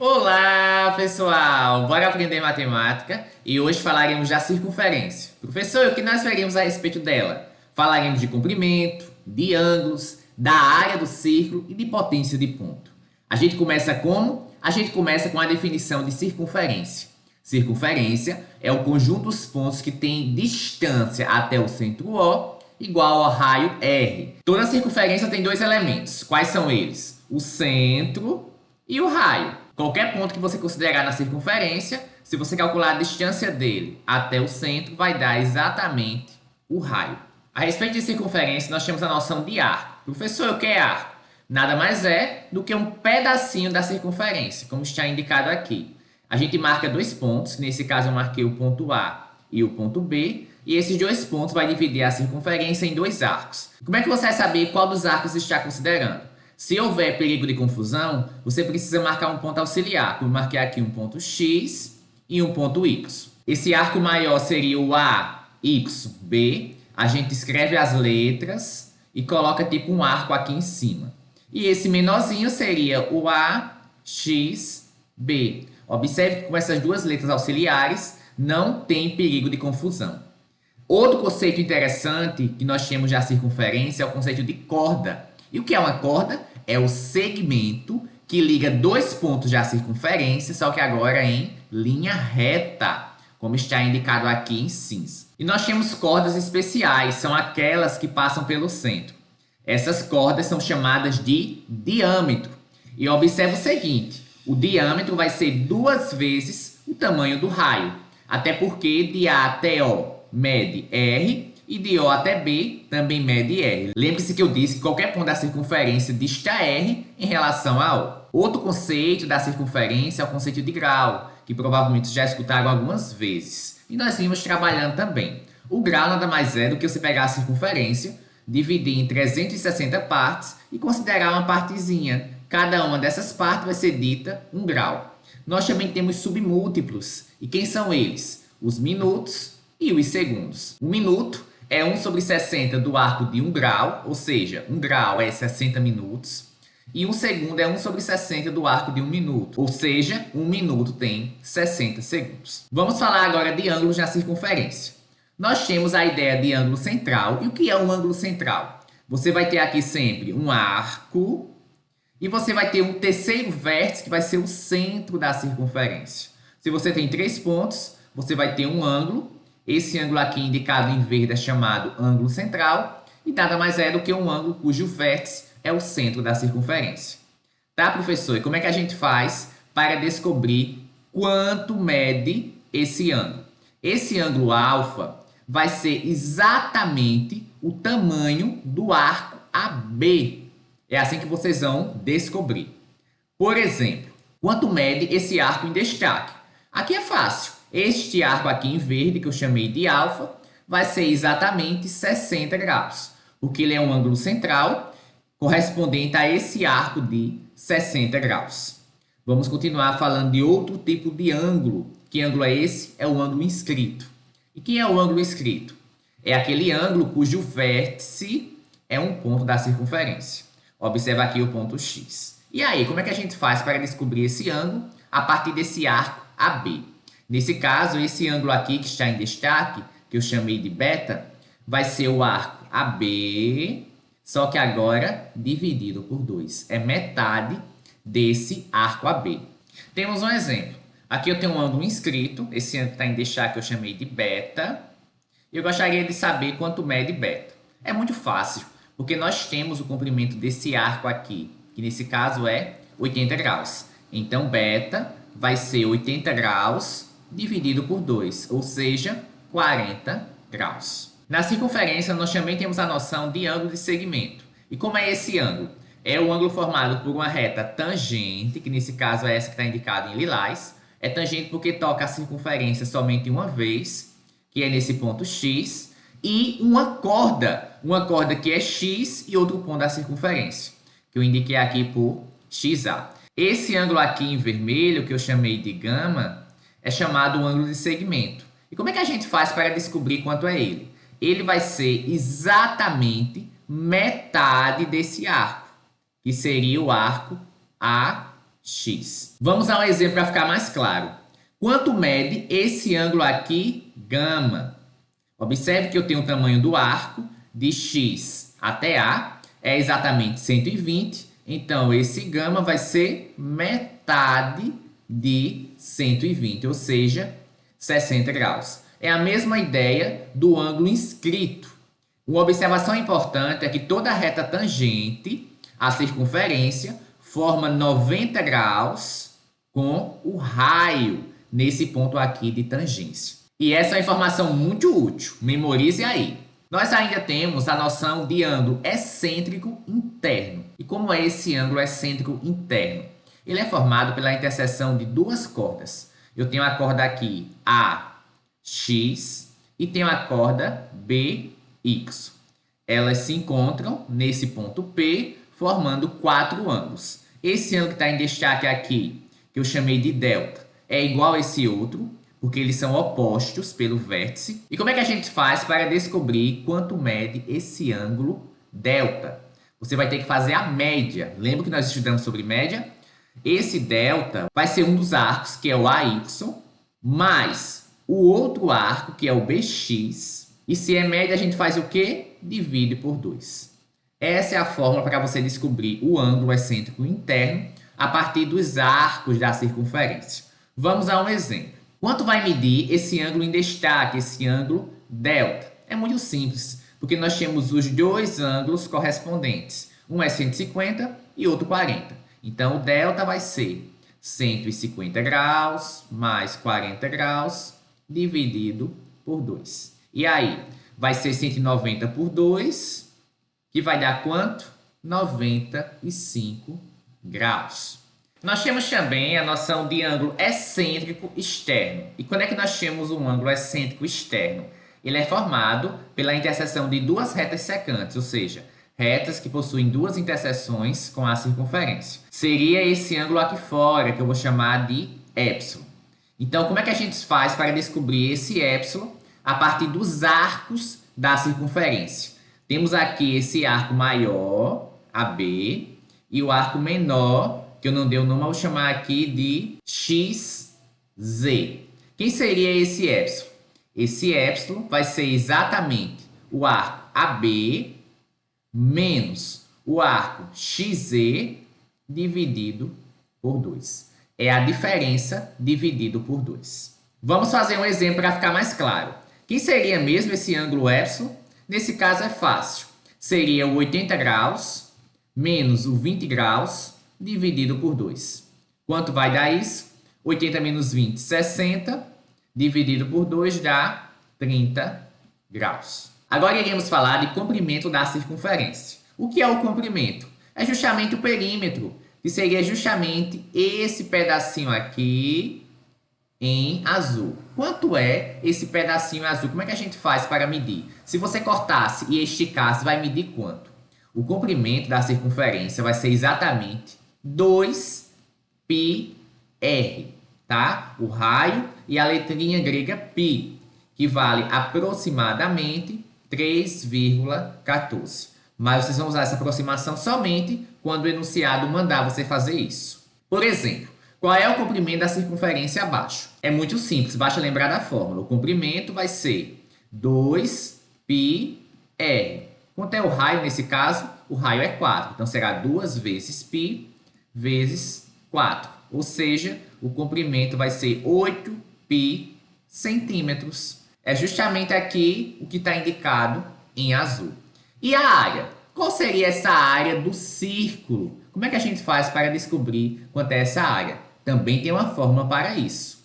Olá, pessoal! Bora aprender matemática e hoje falaremos da circunferência. Professor, o que nós veremos a respeito dela? Falaremos de comprimento, de ângulos, da área do círculo e de potência de ponto. A gente começa como? A gente começa com a definição de circunferência. Circunferência é o conjunto dos pontos que tem distância até o centro O igual ao raio R. Toda circunferência tem dois elementos. Quais são eles? O centro e o raio. Qualquer ponto que você considerar na circunferência, se você calcular a distância dele até o centro, vai dar exatamente o raio. A respeito de circunferência, nós temos a noção de arco. Professor, o que é arco? Nada mais é do que um pedacinho da circunferência, como está indicado aqui. A gente marca dois pontos, nesse caso eu marquei o ponto A e o ponto B, e esses dois pontos vai dividir a circunferência em dois arcos. Como é que você vai saber qual dos arcos está considerando? Se houver perigo de confusão, você precisa marcar um ponto auxiliar. Eu marquei aqui um ponto X e um ponto Y. Esse arco maior seria o A, Y, B. A gente escreve as letras e coloca tipo um arco aqui em cima. E esse menorzinho seria o A, X, B. Observe que com essas duas letras auxiliares não tem perigo de confusão. Outro conceito interessante que nós temos da circunferência é o conceito de corda. E o que é uma corda? É o segmento que liga dois pontos da circunferência, só que agora em linha reta, como está indicado aqui em cinza. E nós temos cordas especiais, são aquelas que passam pelo centro. Essas cordas são chamadas de diâmetro. E observe o seguinte, o diâmetro vai ser 2 vezes o tamanho do raio, até porque de A até O mede R, e de O até B também mede R. Lembre-se que eu disse que qualquer ponto da circunferência dista R em relação a O. Outro conceito da circunferência é o conceito de grau, que provavelmente já escutaram algumas vezes. E nós vimos trabalhando também. O grau nada mais é do que você pegar a circunferência, dividir em 360 partes e considerar uma partezinha. Cada uma dessas partes vai ser dita um grau. Nós também temos submúltiplos. E quem são eles? Os minutos e os segundos. Um minuto é 1 sobre 60 do arco de 1 grau, ou seja, 1 grau é 60 minutos. E 1 segundo é 1 sobre 60 do arco de 1 minuto, ou seja, 1 minuto tem 60 segundos. Vamos falar agora de ângulos na circunferência. Nós temos a ideia de ângulo central. E o que é um ângulo central? Você vai ter aqui sempre um arco e você vai ter um terceiro vértice que vai ser o centro da circunferência. Se você tem 3 pontos, você vai ter um ângulo. Esse ângulo aqui indicado em verde é chamado ângulo central e nada mais é do que um ângulo cujo vértice é o centro da circunferência. Tá, professor? E como é que a gente faz para descobrir quanto mede esse ângulo? Esse ângulo alfa vai ser exatamente o tamanho do arco AB. É assim que vocês vão descobrir. Por exemplo, quanto mede esse arco em destaque? Aqui é fácil. Este arco aqui em verde, que eu chamei de alfa, vai ser exatamente 60 graus, porque ele é um ângulo central correspondente a esse arco de 60 graus. Vamos continuar falando de outro tipo de ângulo. Que ângulo é esse? É o ângulo inscrito. E quem é o ângulo inscrito? É aquele ângulo cujo vértice é um ponto da circunferência. Observa aqui o ponto X. E aí, como é que a gente faz para descobrir esse ângulo a partir desse arco AB? Nesse caso, esse ângulo aqui que está em destaque, que eu chamei de beta, vai ser o arco AB, só que agora dividido por 2. É metade desse arco AB. Temos um exemplo. Aqui eu tenho um ângulo inscrito, esse ângulo está em destaque, eu chamei de beta. Eu gostaria de saber quanto mede beta. É muito fácil, porque nós temos o comprimento desse arco aqui, que nesse caso é 80 graus. Então, beta vai ser 80 graus dividido por 2, ou seja, 40 graus. Na circunferência, nós também temos a noção de ângulo de segmento. E como é esse ângulo? É o ângulo formado por uma reta tangente, que nesse caso é essa que está indicada em lilás. É tangente porque toca a circunferência somente uma vez, que é nesse ponto X, e uma corda que é X e outro ponto da circunferência, que eu indiquei aqui por XA. Esse ângulo aqui em vermelho, que eu chamei de gama, é chamado ângulo de segmento. E como é que a gente faz para descobrir quanto é ele? Ele vai ser exatamente metade desse arco, que seria o arco X. Vamos a um exemplo para ficar mais claro. Quanto mede esse ângulo aqui, gama? Observe que eu tenho o tamanho do arco de X até A, é exatamente 120, então esse gama vai ser metade de 120, ou seja, 60 graus. É a mesma ideia do ângulo inscrito. Uma observação importante é que toda reta tangente à circunferência forma 90 graus com o raio nesse ponto aqui de tangência. E essa é uma informação muito útil, memorize aí. Nós ainda temos a noção de ângulo excêntrico interno. E como é esse ângulo excêntrico interno? Ele é formado pela interseção de duas cordas. Eu tenho a corda aqui AX e tenho a corda BY. Elas se encontram nesse ponto P, formando 4 ângulos. Esse ângulo que está em destaque aqui, que eu chamei de delta, é igual a esse outro, porque eles são opostos pelo vértice. E como é que a gente faz para descobrir quanto mede esse ângulo delta? Você vai ter que fazer a média. Lembra que nós estudamos sobre média? Esse delta vai ser um dos arcos, que é o AY, mais o outro arco, que é o BX. E se é média, a gente faz o quê? Divide por 2. Essa é a fórmula para você descobrir o ângulo excêntrico interno a partir dos arcos da circunferência. Vamos a um exemplo. Quanto vai medir esse ângulo em destaque, esse ângulo delta? É muito simples, porque nós temos os dois ângulos correspondentes. Um é 150 e outro 40. Então, o delta vai ser 150 graus mais 40 graus dividido por 2. E aí, vai ser 190 por 2, que vai dar quanto? 95 graus. Nós temos também a noção de ângulo excêntrico externo. E quando é que nós temos um ângulo excêntrico externo? Ele é formado pela interseção de duas retas secantes, ou seja, retas que possuem duas interseções com a circunferência. Seria esse ângulo aqui fora, que eu vou chamar de epsilon. Então, como é que a gente faz para descobrir esse epsilon? A partir dos arcos da circunferência. Temos aqui esse arco maior, AB, e o arco menor, que eu não dei o nome, eu vou chamar aqui de XZ. Quem seria esse epsilon? Esse epsilon vai ser exatamente o arco AB menos o arco XZ dividido por 2. É a diferença dividido por 2. Vamos fazer um exemplo para ficar mais claro. Quem seria mesmo esse ângulo epsilon? Nesse caso é fácil. Seria o 80 graus menos o 20 graus dividido por 2. Quanto vai dar isso? 80 menos 20, 60. Dividido por 2 dá 30 graus. Agora iremos falar de comprimento da circunferência. O que é o comprimento? É justamente o perímetro, que seria justamente esse pedacinho aqui em azul. Quanto é esse pedacinho azul? Como é que a gente faz para medir? Se você cortasse e esticasse, vai medir quanto? O comprimento da circunferência vai ser exatamente 2πr, tá? O raio e a letrinha grega π, que vale aproximadamente 3,14. Mas vocês vão usar essa aproximação somente quando o enunciado mandar você fazer isso. Por exemplo, qual é o comprimento da circunferência abaixo? É muito simples, basta lembrar da fórmula. O comprimento vai ser 2πr. Quanto é o raio nesse caso? O raio é 4. Então, será 2 vezes π vezes 4. Ou seja, o comprimento vai ser 8π centímetros. É justamente aqui o que está indicado em azul. E a área? Qual seria essa área do círculo? Como é que a gente faz para descobrir quanto é essa área? Também tem uma fórmula para isso.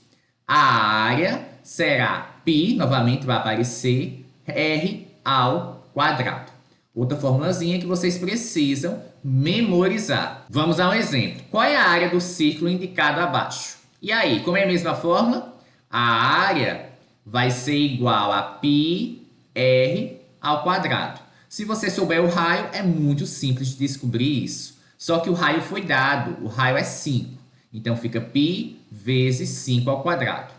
A área será π, novamente vai aparecer, r ao quadrado. Outra formulazinha que vocês precisam memorizar. Vamos a um exemplo. Qual é a área do círculo indicado abaixo? E aí, como é a mesma fórmula? A área vai ser igual a πr ao quadrado. Se você souber o raio, é muito simples de descobrir isso. Só que o raio foi dado, o raio é 5. Então, fica π vezes 5 ao quadrado.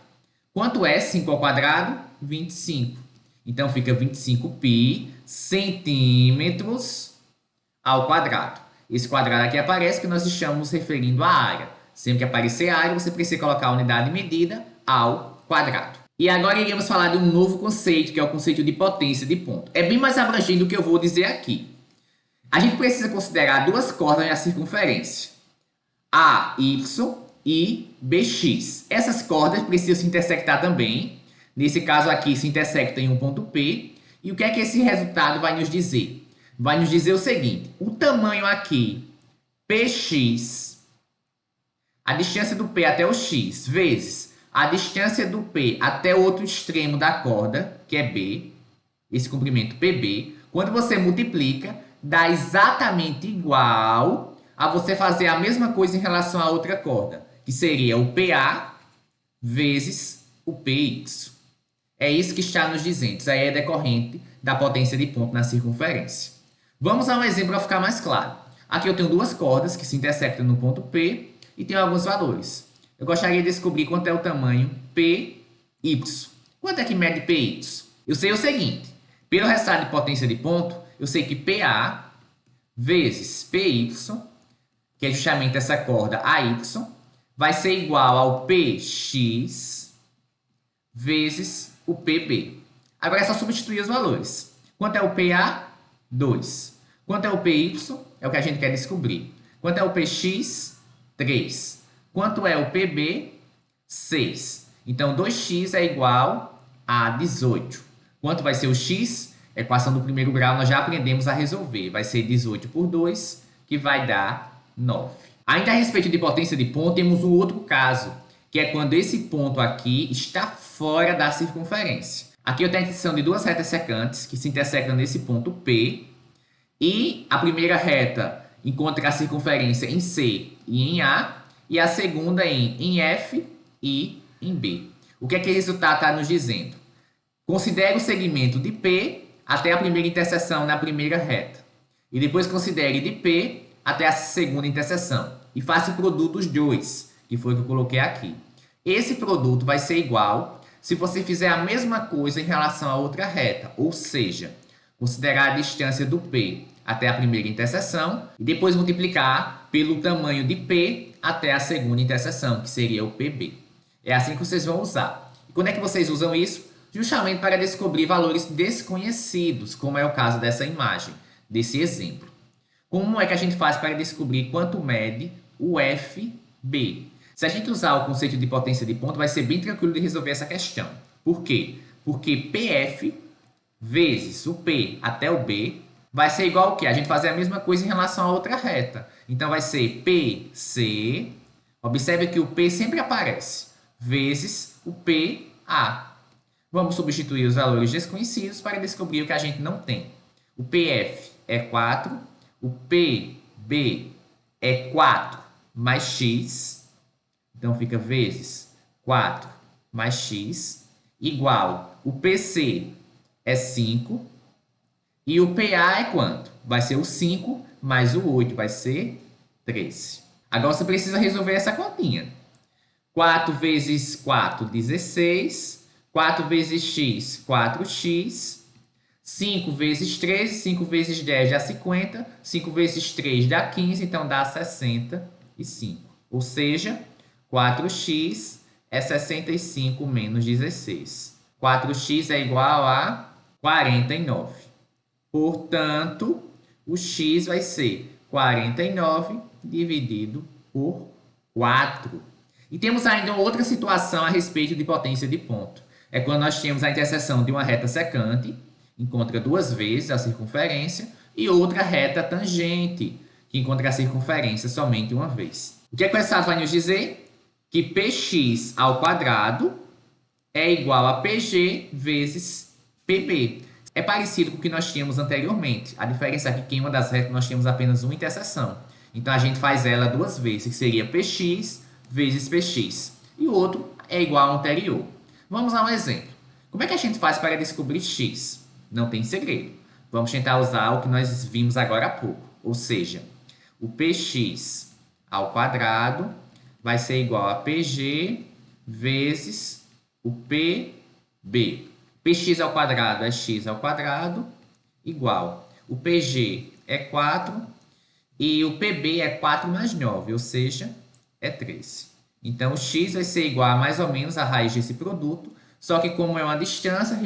Quanto é 5 ao quadrado? 25. Então, fica 25π centímetros ao quadrado. Esse quadrado aqui aparece que nós estamos referindo à área. Sempre que aparecer área, você precisa colocar a unidade de medida ao quadrado. E agora iremos falar de um novo conceito, que é o conceito de potência de ponto. É bem mais abrangente do que eu vou dizer aqui. A gente precisa considerar duas cordas na circunferência, AY e BX. Essas cordas precisam se intersectar também. Nesse caso aqui, se intersectam em um ponto P. E o que é que esse resultado vai nos dizer? Vai nos dizer o seguinte: o tamanho aqui, PX, a distância do P até o X, vezes a distância do P até o outro extremo da corda, que é B, esse comprimento PB, quando você multiplica, dá exatamente igual a você fazer a mesma coisa em relação à outra corda, que seria o PA vezes o PX. É isso que está nos dizendo. Isso aí é decorrente da potência de ponto na circunferência. Vamos a um exemplo para ficar mais claro. Aqui eu tenho duas cordas que se intersectam no ponto P e tenho alguns valores. Eu gostaria de descobrir quanto é o tamanho PY. Quanto é que mede PY? Eu sei o seguinte: pelo resultado de potência de ponto, eu sei que PA vezes PY, que é justamente essa corda AY, vai ser igual ao PX vezes o PB. Agora é só substituir os valores. Quanto é o PA? 2. Quanto é o PY? É o que a gente quer descobrir. Quanto é o PX? 3. Quanto é o PB? 6. Então, 2x é igual a 18. Quanto vai ser o x? Equação do primeiro grau, nós já aprendemos a resolver. Vai ser 18 por 2, que vai dar 9. Ainda a respeito de potência de ponto, temos um outro caso, que é quando esse ponto aqui está fora da circunferência. Aqui eu tenho a interseção de duas retas secantes que se intersectam nesse ponto P, e a primeira reta encontra a circunferência em C e em A, e a segunda em F e em B. O que é que esse resultado está nos dizendo? Considere o segmento de P até a primeira interseção na primeira reta, e depois considere de P até a segunda interseção, e faça o produto dos dois, que foi o que eu coloquei aqui. Esse produto vai ser igual se você fizer a mesma coisa em relação à outra reta, ou seja, considerar a distância do P até a primeira interseção e depois multiplicar pelo tamanho de P até a segunda interseção, que seria o PB. É assim que vocês vão usar. E quando é que vocês usam isso? Justamente para descobrir valores desconhecidos, como é o caso dessa imagem, desse exemplo. Como é que a gente faz para descobrir quanto mede o FB? Se a gente usar o conceito de potência de ponto, vai ser bem tranquilo de resolver essa questão. Por quê? Porque PF vezes o P até o B vai ser igual ao quê? A gente fazer a mesma coisa em relação a outra reta. Então, vai ser PC, observe que o P sempre aparece, vezes o PA. Vamos substituir os valores desconhecidos para descobrir o que a gente não tem. O PF é 4, o PB é 4 mais x, então fica vezes 4 mais x, igual o PC é 5, e o PA é quanto? Vai ser o 5 mais o 8, vai ser 13. Agora você precisa resolver essa continha. 4 vezes 4, 16. 4 vezes x, 4x. 5 vezes 13, 5 vezes 10 dá 50. 5 vezes 3 dá 15, então dá 65. Ou seja, 4x é 65 menos 16. 4x é igual a 49. Portanto, o x vai ser 49 dividido por 4. E temos ainda outra situação a respeito de potência de ponto. É quando nós temos a interseção de uma reta secante, encontra duas vezes a circunferência, e outra reta tangente, que encontra a circunferência somente uma vez. O que é que o resultado vai nos dizer? Que px ao quadrado é igual a pg vezes pb. É parecido com o que nós tínhamos anteriormente. A diferença é que em uma das retas nós temos apenas uma interseção. Então, a gente faz ela duas vezes, que seria px vezes px. E o outro é igual ao anterior. Vamos a um exemplo. Como é que a gente faz para descobrir x? Não tem segredo. Vamos tentar usar o que nós vimos agora há pouco. Ou seja, o px ao quadrado vai ser igual a pg vezes o pb. Px ao quadrado é x ao quadrado, igual. O pg é 4 e o pb é 4 mais 9, ou seja, é 3. Então, o x vai ser igual a mais ou menos a raiz desse produto, só que como é uma distância, a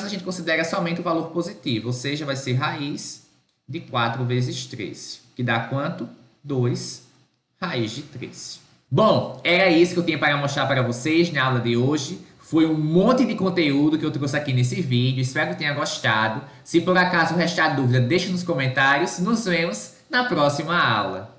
gente considera somente o valor positivo, ou seja, vai ser raiz de 4 vezes 13, que dá quanto? 2 raiz de 13. Bom, era isso que eu tinha para mostrar para vocês na aula de hoje. Foi um monte de conteúdo que eu trouxe aqui nesse vídeo. Espero que tenha gostado. Se por acaso restar dúvida, deixe nos comentários. Nos vemos na próxima aula.